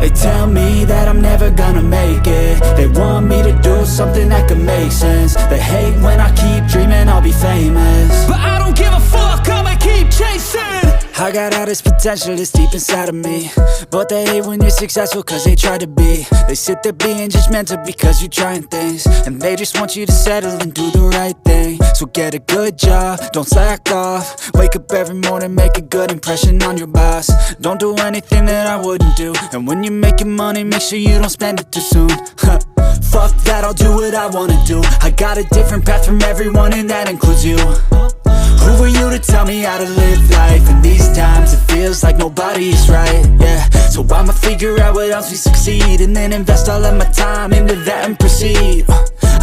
They tell me that I'm never gonna make it. They want me to do something that could make sense. They hate when I keep dreaming I'll be famous, but I don't give a fuck, I'ma keep chasing. I got all this potential that's deep inside of me, but they hate when you're successful cause they try to be. They sit there being judgmental because you're trying things, and they just want you to settle and do the right thing. So get a good job, don't slack off. Wake up every morning, make a good impression on your boss. Don't do anything that I wouldn't do, and when you're making money, make sure you don't spend it too soon. Fuck that, I'll do what I wanna do. I got a different path from everyone, and that includes you. Who are you to tell me how to live life? In these times it feels like nobody is right, yeah. So I'ma figure out what else we succeed, and then invest all of my time into that and proceed.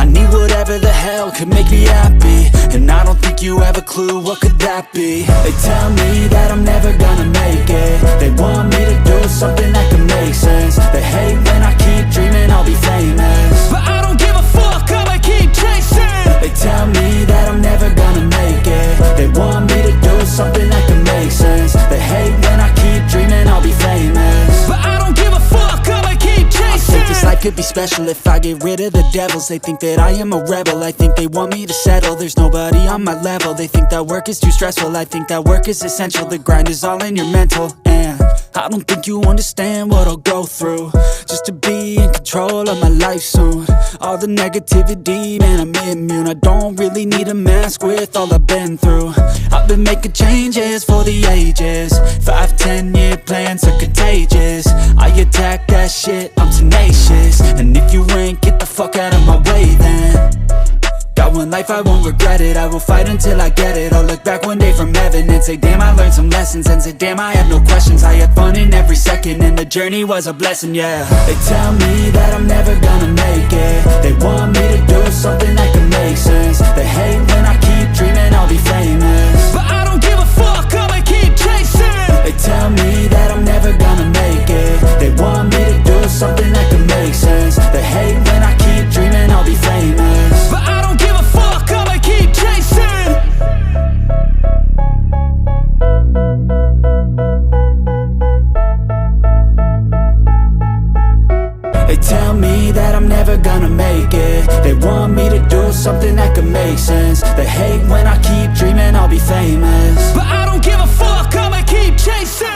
I need whatever the hell could make me happy, and I don't think you have a clue what could that be. They tell me that I'm never gonna make it. They want me to do something that could make sense. They hate when I keep dreaming I'll be famous, but I don't give a fuck, I'ma keep chasing. They tell me that I'm never gonna make it. They want me to do something that can make sense. They hate when I keep dreaming I'll be famous, but I don't give a fuck, I'ma keep chasing. I think this life could be special if I get rid of the devils. They think that I am a rebel, I think they want me to settle. There's nobody on my level. They think that work is too stressful, I think that work is essential. The grind is all in your mental, and I don't think you understand what I'll go through just to be in control of my life soon. All the negativity, man, I'm immune. I don't really need a mask with all I've been through. I've been making changes for the ages. 5-10 year plans are contagious. I attack that shit, I'm tenacious. And if you ain't, get the fuck out of my way then. Got one life, I won't regret it. I will fight until I get it. I'll look back one day from heaven and say damn, I learned some lessons, and say damn, I have no questions. I had fun in every second, and the journey was a blessing, yeah. They tell me that I'm never gonna make it. They want me to do something that can make sense. They hate when I keep dreaming I'll be famous, but I don't give a fuck, I'ma keep chasing. They tell me that I'm never gonna make it. They want me to do something that can make sense. They hate when I keep dreaming I'll be famous, but I don't give a fuck, I'ma keep chasing. They tell me that I'm never gonna make it. They want me to do something that can make sense. They hate when I keep dreaming I'll be famous, but I don't give a fuck, I'ma keep chasing.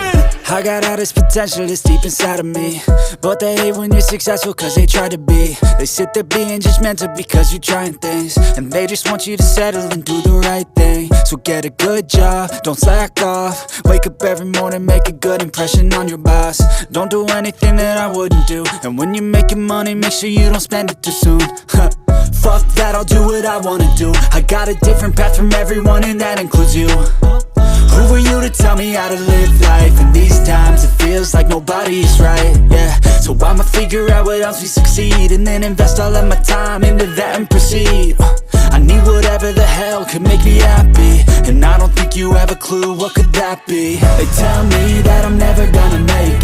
I got all this potential that's deep inside of me, but they hate when you're successful cause they try to be. They sit there being judgmental because you're trying things, and they just want you to settle and do the right thing. So get a good job, don't slack off. Wake up every morning, make a good impression on your boss. Don't do anything that I wouldn't do, and when you're making money, make sure you don't spend it too soon. Fuck that, I'll do what I wanna do. I got a different path from everyone, and that includes you. Who are you to tell me how to live life? In these times it feels like nobody is right, yeah. So I'ma figure out what else we succeed, and then invest all of my time into that and proceed. I need whatever the hell could make me happy, and I don't think you have a clue what could that be. They tell me that I'm never gonna make